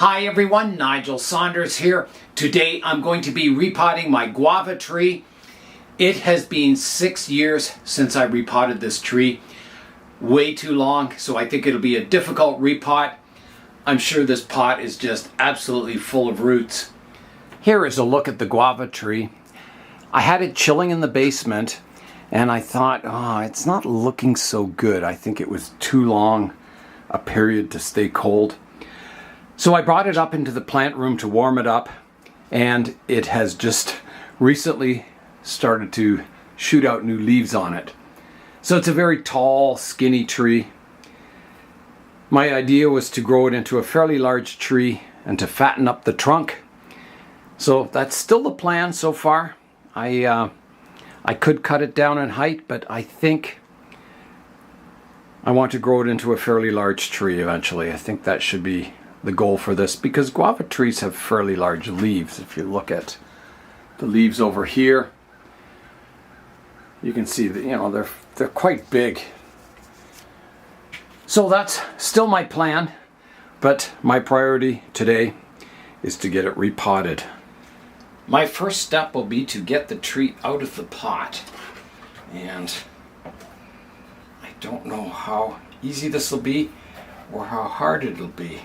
Hi everyone, Nigel Saunders here. Today I'm going to be repotting my guava tree. It has been 6 years since I repotted this tree. Way too long, so I think it'll be a difficult repot. I'm sure this pot is just absolutely full of roots. Here is a look at the guava tree. I had it chilling in the basement and I thought, it's not looking so good. I think it was too long a period to stay cold. So I brought it up into the plant room to warm it up, and it has just recently started to shoot out new leaves on it. So it's a very tall, skinny tree. My idea was to grow it into a fairly large tree and to fatten up the trunk. So that's still the plan so far. I could cut it down in height, but I think I want to grow it into a fairly large tree eventually. I think that should be the goal for this, because guava trees have fairly large leaves. If you look at the leaves over here, you can see that they're quite big. So that's still my plan, but my priority today is to get it repotted. My first step will be to get the tree out of the pot, and I don't know how easy this will be or how hard it'll be.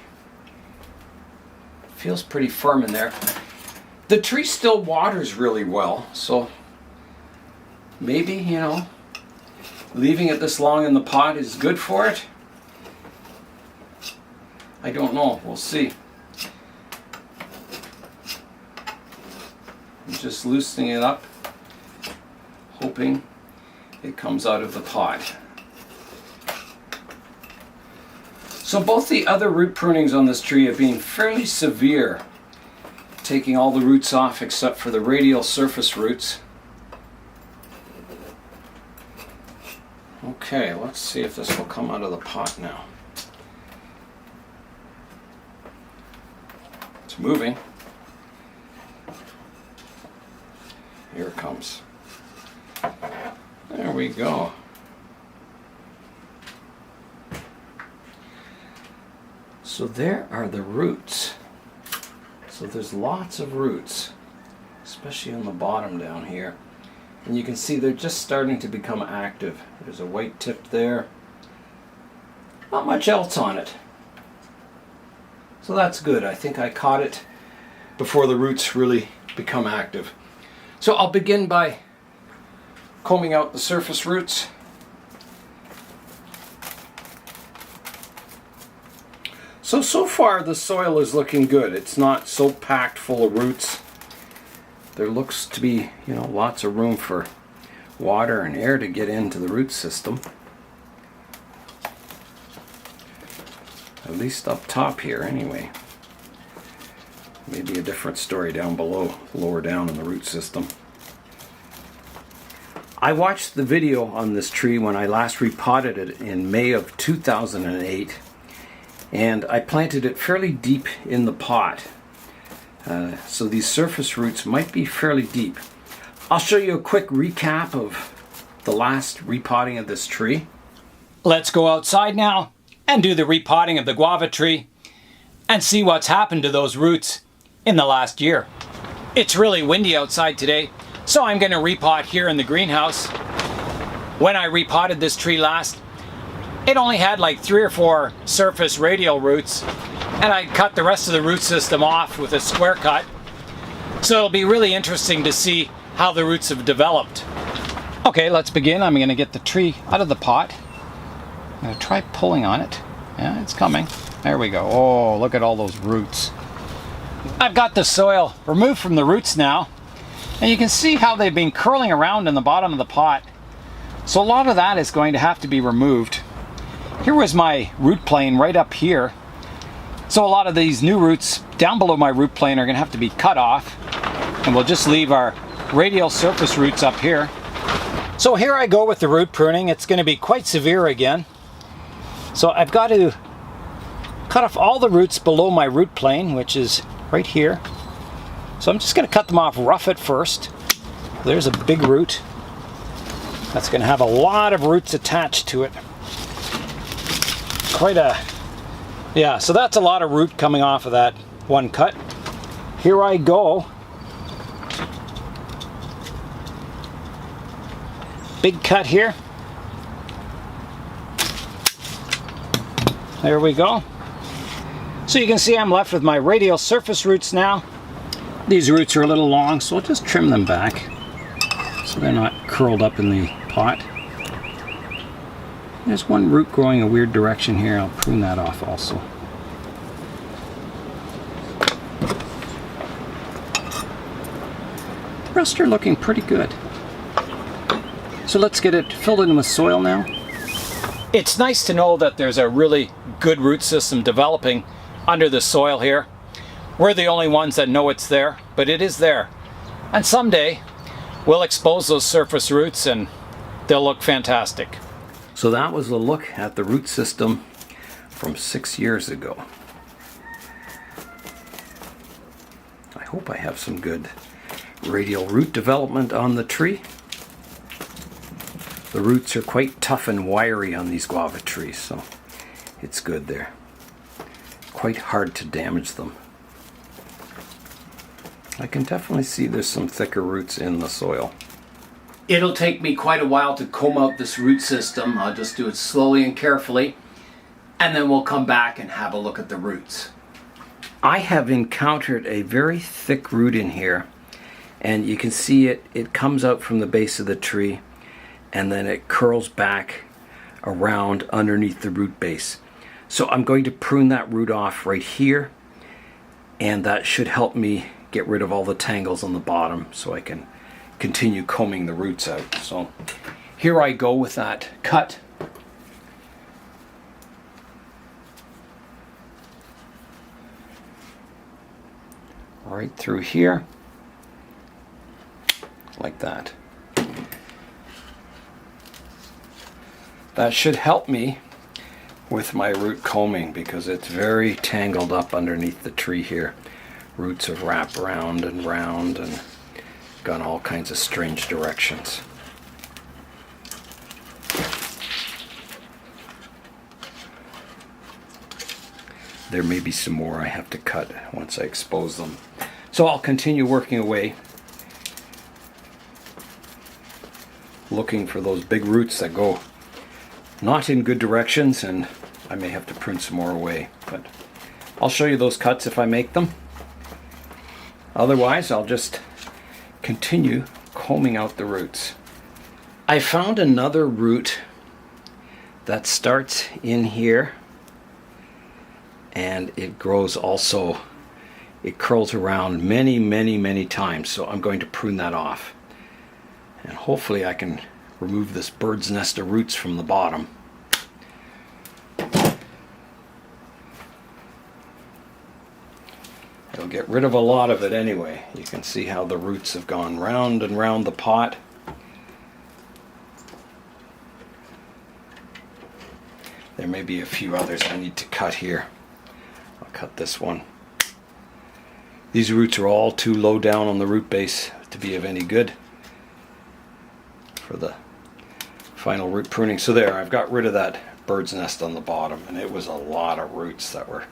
Feels pretty firm in there. The tree still waters really well, so maybe, leaving it this long in the pot is good for it. I don't know. We'll see. I'm just loosening it up, hoping it comes out of the pot. So both the other root prunings on this tree have been fairly severe, taking all the roots off except for the radial surface roots. Okay, let's see if this will come out of the pot now. It's moving. Here it comes. There we go. So there are the roots. So there's lots of roots, especially on the bottom down here. And you can see they're just starting to become active. There's a white tip there. Not much else on it. So that's good. I think I caught it before the roots really become active. So I'll begin by combing out the surface roots. So far the soil is looking good. It's not so packed full of roots. There looks to be, lots of room for water and air to get into the root system. At least up top here anyway. Maybe a different story down below, lower down in the root system. I watched the video on this tree when I last repotted it in May of 2008. And I planted it fairly deep in the pot. So these surface roots might be fairly deep. I'll show you a quick recap of the last repotting of this tree. Let's go outside now and do the repotting of the guava tree and see what's happened to those roots in the last year. It's really windy outside today, so I'm going to repot here in the greenhouse. When I repotted this tree last, it only had like 3 or 4 surface radial roots, and I cut the rest of the root system off with a square cut. So it'll be really interesting to see how the roots have developed. Okay, let's begin. I'm going to get the tree out of the pot. I'm going to try pulling on it. Yeah, it's coming. There we go. Oh, look at all those roots. I've got the soil removed from the roots now, and you can see how they've been curling around in the bottom of the pot. So a lot of that is going to have to be removed. Here was my root plane right up here. So a lot of these new roots down below my root plane are going to have to be cut off. And we'll just leave our radial surface roots up here. So here I go with the root pruning. It's going to be quite severe again. So I've got to cut off all the roots below my root plane, which is right here. So I'm just going to cut them off rough at first. There's a big root. That's going to have a lot of roots attached to it. Quite a Yeah, so that's a lot of root coming off of that one cut. Here I go. Big cut here. There we go. So you can see I'm left with my radial surface roots now. These roots are a little long, so I'll just trim them back so they're not curled up in the pot. There's one root growing a weird direction here. I'll prune that off also. The rest are looking pretty good. So let's get it filled in with soil now. It's nice to know that there's a really good root system developing under the soil here. We're the only ones that know it's there, but it is there. And someday we'll expose those surface roots and they'll look fantastic. So that was a look at the root system from 6 years ago. I hope I have some good radial root development on the tree. The roots are quite tough and wiry on these guava trees, so it's good there. Quite hard to damage them. I can definitely see there's some thicker roots in the soil. It'll take me quite a while to comb out this root system. I'll just do it slowly and carefully, and then we'll come back and have a look at the roots. I have encountered a very thick root in here, and you can see it comes out from the base of the tree, and then it curls back around underneath the root base. So I'm going to prune that root off right here, and that should help me get rid of all the tangles on the bottom so I can continue combing the roots out. So here I go with that cut. Right through here, like that. That should help me with my root combing because it's very tangled up underneath the tree here. Roots have wrapped round and round and gone all kinds of strange directions. There may be some more I have to cut once I expose them. So I'll continue working away, looking for those big roots that go not in good directions, and I may have to prune some more away. But I'll show you those cuts if I make them. Otherwise, I'll just continue combing out the roots. I found another root that starts in here, and it grows also. It curls around many times, so I'm going to prune that off. And hopefully I can remove this bird's nest of roots from the bottom. It'll get rid of a lot of it anyway. You can see how the roots have gone round and round the pot. There may be a few others I need to cut here. I'll cut this one. These roots are all too low down on the root base to be of any good for the final root pruning. So there, I've got rid of that bird's nest on the bottom, and it was a lot of roots that were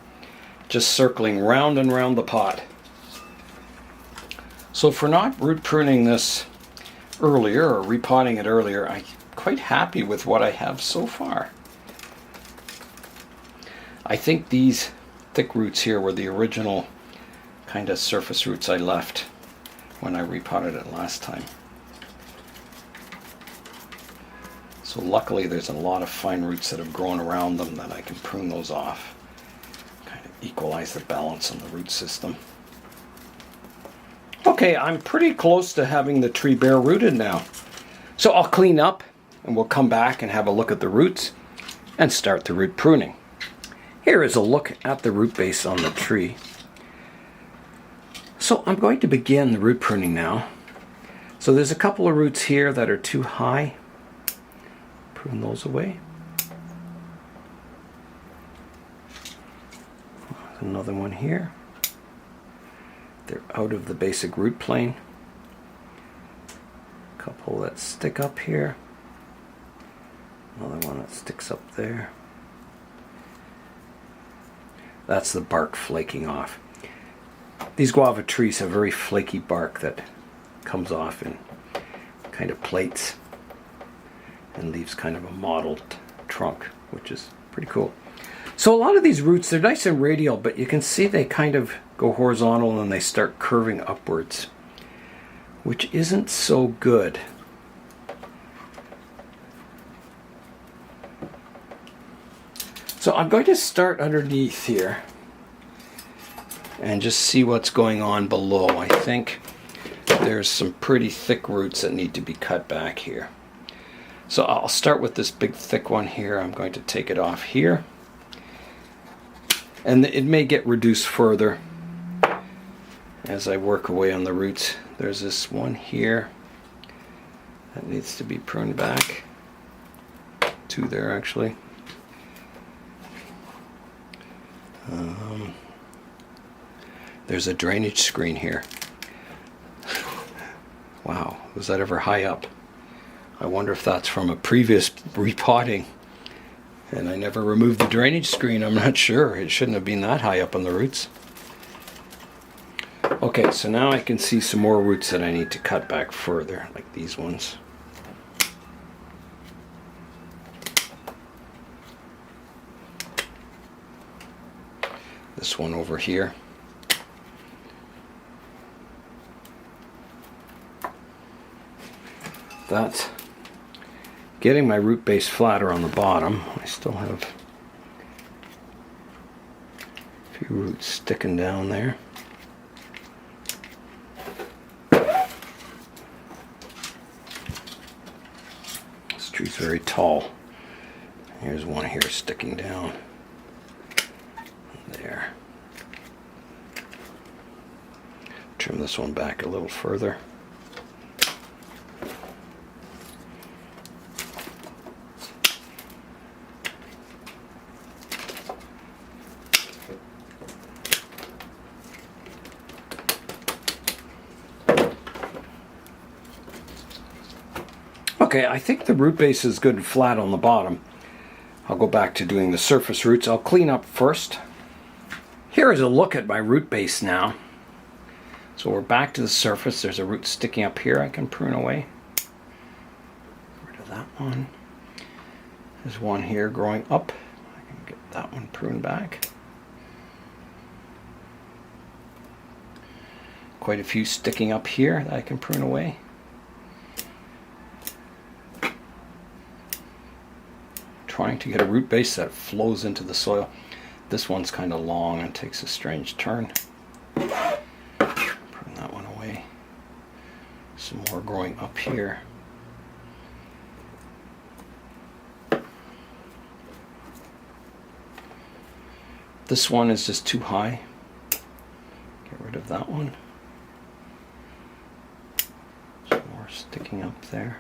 just circling round and round the pot. So for not root pruning this earlier or repotting it earlier, I'm quite happy with what I have so far. I think these thick roots here were the original kind of surface roots I left when I repotted it last time. So luckily there's a lot of fine roots that have grown around them that I can prune those off. Kind of equalize the balance on the root system. Okay, I'm pretty close to having the tree bare rooted now. So I'll clean up and we'll come back and have a look at the roots and start the root pruning. Here is a look at the root base on the tree. So I'm going to begin the root pruning now. So there's a couple of roots here that are too high. Prune those away. There's another one here. They're out of the basic root plane. A couple that stick up here. Another one that sticks up there. That's the bark flaking off. These guava trees have very flaky bark that comes off in kind of plates and leaves kind of a mottled trunk, which is pretty cool. So a lot of these roots, they're nice and radial, but you can see they kind of go horizontal and they start curving upwards, which isn't so good. So I'm going to start underneath here and just see what's going on below. I think there's some pretty thick roots that need to be cut back here. So I'll start with this big thick one here. I'm going to take it off here. And it may get reduced further as I work away on the roots. There's this one here that needs to be pruned back. Two there actually. There's a drainage screen here. Wow, was that ever high up? I wonder if that's from a previous repotting. And I never removed the drainage screen. I'm not sure. It shouldn't have been that high up on the roots. Okay, so now I can see some more roots that I need to cut back further, like these ones. This one over here. That's getting my root base flatter on the bottom. I still have a few roots sticking down there. This tree's very tall. Here's one here sticking down. There. Trim this one back a little further. Okay, I think the root base is good and flat on the bottom. I'll go back to doing the surface roots. I'll clean up first. Here is a look at my root base now. So we're back to the surface. There's a root sticking up here I can prune away. Get rid of that one. There's one here growing up. I can get that one pruned back. Quite a few sticking up here that I can prune away. Trying to get a root base that flows into the soil. This one's kind of long and takes a strange turn. Prune that one away. Some more growing up here. This one is just too high. Get rid of that one. Some more sticking up there.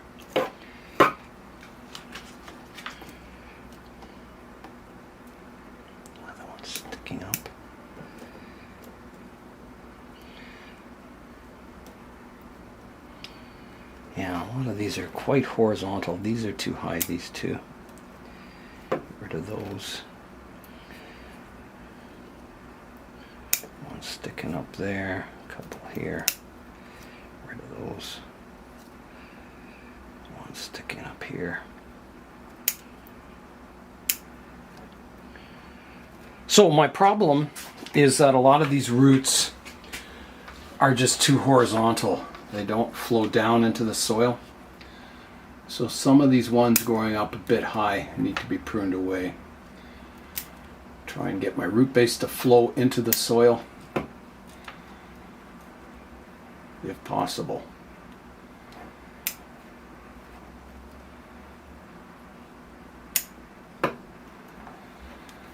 Up. Yeah, a lot of these are quite horizontal. These are too high, these two. Get rid of those. One sticking up there, a couple here. Get rid of those. One sticking up here. So my problem is that a lot of these roots are just too horizontal. They don't flow down into the soil. So some of these ones growing up a bit high need to be pruned away. Try and get my root base to flow into the soil if possible.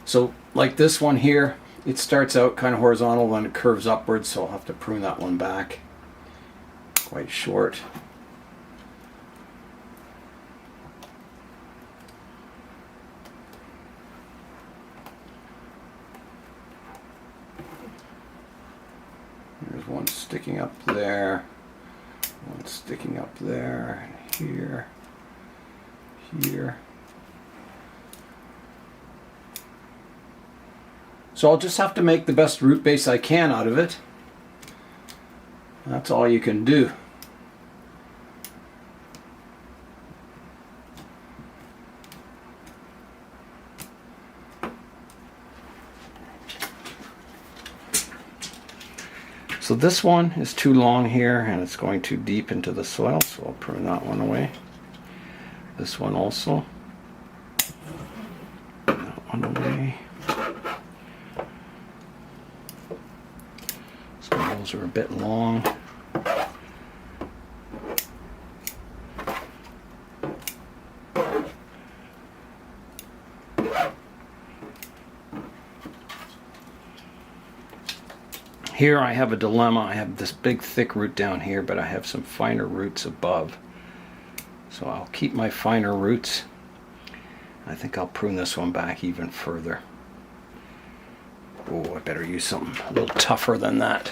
So like this one here, it starts out kind of horizontal and it curves upwards, so I'll have to prune that one back. Quite short. There's one sticking up there, one sticking up there, and here, here. So I'll just have to make the best root base I can out of it. That's all you can do. So this one is too long here and it's going too deep into the soil, so I'll prune that one away. This one also. That one away. Some of those are a bit long. Here I have a dilemma. I have this big thick root down here, but I have some finer roots above. So I'll keep my finer roots. I think I'll prune this one back even further. Oh, I better use something a little tougher than that.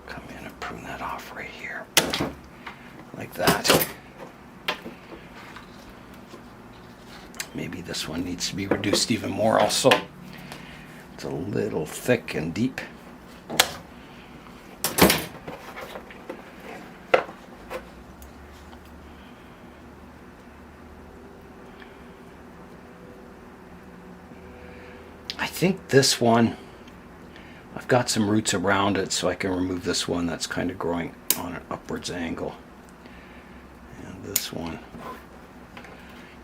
Come in and prune that off right here. Like that. Maybe this one needs to be reduced even more also. It's a little thick and deep. I think this one, I've got some roots around it, so I can remove this one that's kind of growing on an upwards angle. And this one,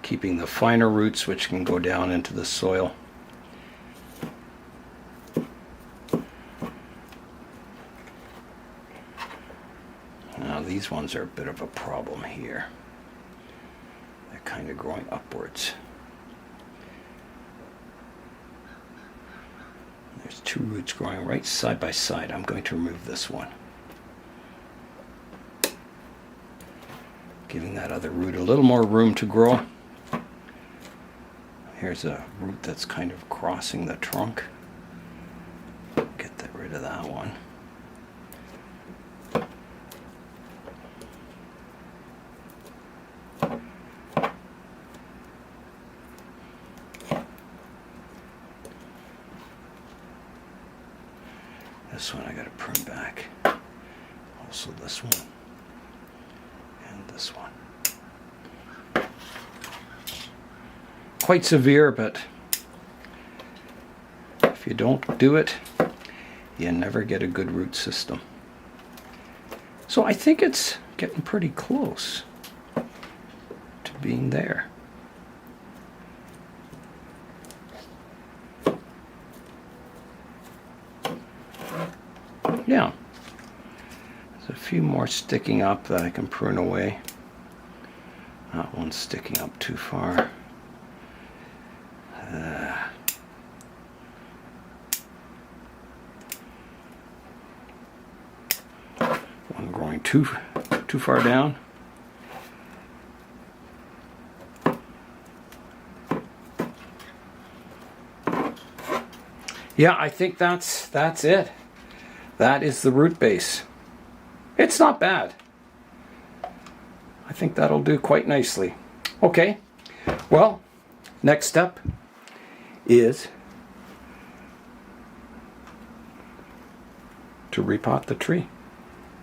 keeping the finer roots which can go down into the soil. Now these ones are a bit of a problem here. They're kind of growing upwards. There's two roots growing right side by side. I'm going to remove this one, giving that other root a little more room to grow. Here's a root that's kind of crossing the trunk. Get rid of that one. This one I got to prune back. Also this one. And this one. Quite severe, but if you don't do it, you never get a good root system. So I think it's getting pretty close to being there. Yeah, there's a few more sticking up that I can prune away. That one's sticking up too far. One growing too far down. Yeah, I think that's it. That is the root base. It's not bad. I think that'll do quite nicely. Okay, well, next step is to repot the tree.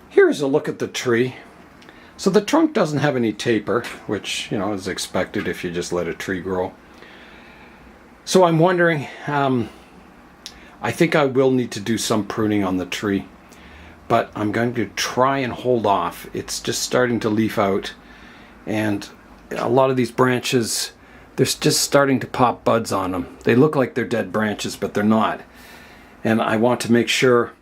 Here's a look at the tree. So the trunk doesn't have any taper, which, you know, is expected if you just let a tree grow. So I'm wondering, I think I will need to do some pruning on the tree, but I'm going to try and hold off. It's just starting to leaf out, and a lot of these branches, they're just starting to pop buds on them. They look like they're dead branches, but they're not. And I want to make sure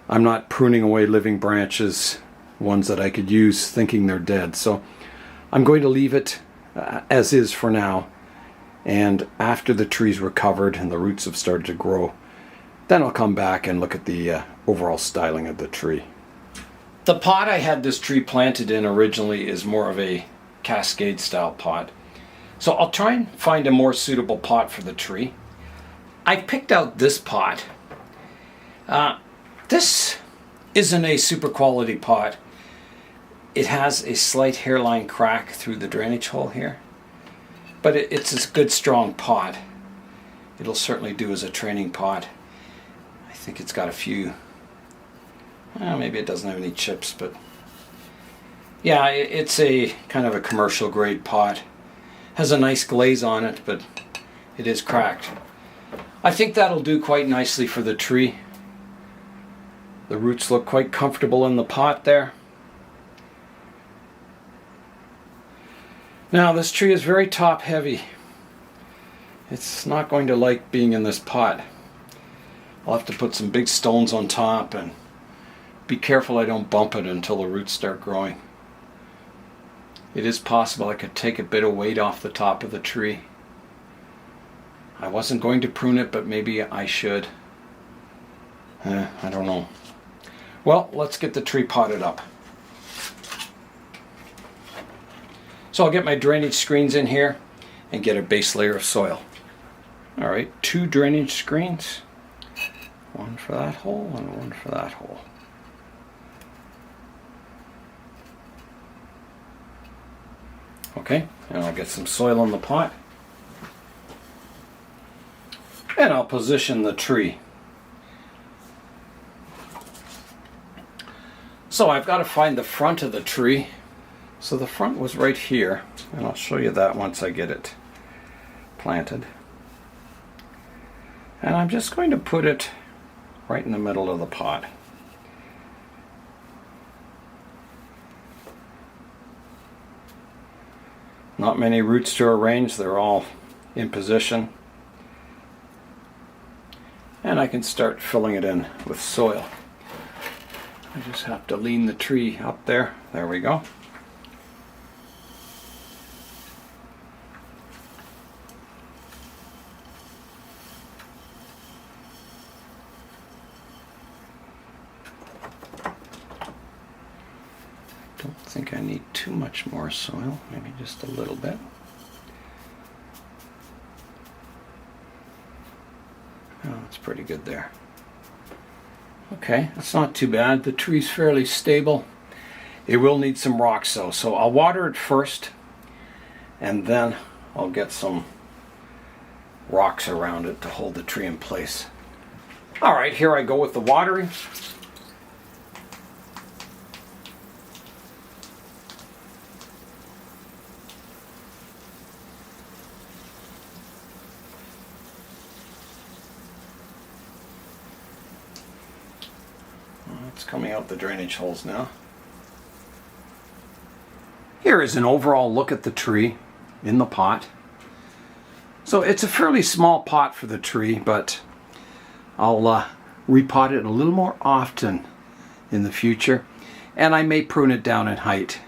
I'm not pruning away living branches, ones that I could use, thinking they're dead. So I'm going to leave it as is for now. And after the tree's recovered and the roots have started to grow, then I'll come back and look at the overall styling of the tree. The pot I had this tree planted in originally is more of a cascade style pot. So I'll try and find a more suitable pot for the tree. I picked out this pot. This isn't a super quality pot. It has a slight hairline crack through the drainage hole here. But it's a good strong pot. It'll certainly do as a training pot. I think it's got a few, well, maybe it doesn't have any chips, but yeah, it's a kind of a commercial grade pot. Has a nice glaze on it, but it is cracked. I think that'll do quite nicely for the tree. The roots look quite comfortable in the pot there. Now this tree is very top heavy. It's not going to like being in this pot. I'll have to put some big stones on top and be careful I don't bump it until the roots start growing. It is possible I could take a bit of weight off the top of the tree. I wasn't going to prune it, but maybe I should. I don't know. Well, let's get the tree potted up. So I'll get my drainage screens in here and get a base layer of soil. Alright, 2 drainage screens. One for that hole and one for that hole. Okay, and I'll get some soil in the pot. And I'll position the tree. So I've got to find the front of the tree. So the front was right here, and I'll show you that once I get it planted. And I'm just going to put it right in the middle of the pot. Not many roots to arrange, they're all in position. And I can start filling it in with soil. I just have to lean the tree up there. There we go. Don't think I need too much more soil, maybe just a little bit. Oh, that's pretty good there. Okay, that's not too bad. The tree's fairly stable. It will need some rocks though, so I'll water it first and then I'll get some rocks around it to hold the tree in place. Alright, here I go with the watering. It's coming out the drainage holes now. Here is an overall look at the tree in the pot. So it's a fairly small pot for the tree, but I'll repot it a little more often in the future, and I may prune it down in height.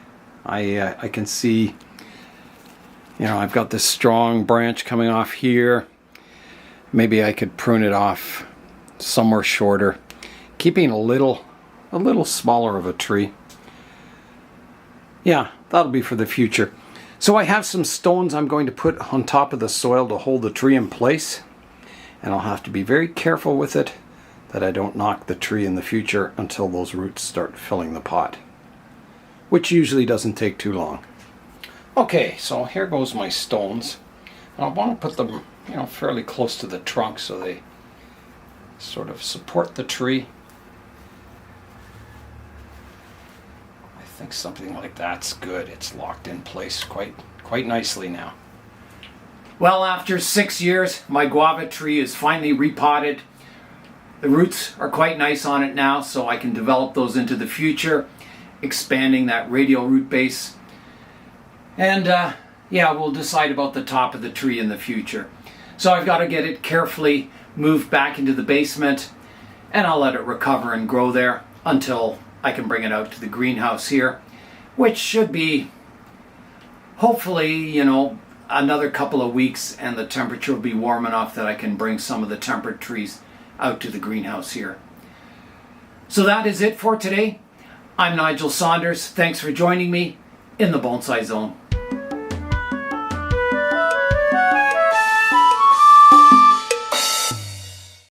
I can see, you know, I've got this strong branch coming off here. Maybe I could prune it off somewhere shorter, keeping a little smaller of a tree. Yeah, that'll be for the future. So I have some stones I'm going to put on top of the soil to hold the tree in place, and I'll have to be very careful with it that I don't knock the tree in the future until those roots start filling the pot, which usually doesn't take too long. Okay, so here goes my stones. And I want to put them, you know, fairly close to the trunk so they sort of support the tree. I think something like that's good. It's locked in place quite nicely now. Well, after 6 years, my guava tree is finally repotted. The roots are quite nice on it now, so I can develop those into the future, expanding that radial root base. And yeah, we'll decide about the top of the tree in the future. So I've got to get it carefully moved back into the basement, and I'll let it recover and grow there until I can bring it out to the greenhouse here, which should be hopefully, you know, another couple of weeks, and the temperature will be warm enough that I can bring some of the temperate trees out to the greenhouse here. So that is it for today. I'm Nigel Saunders. Thanks for joining me in the Bonsai Zone.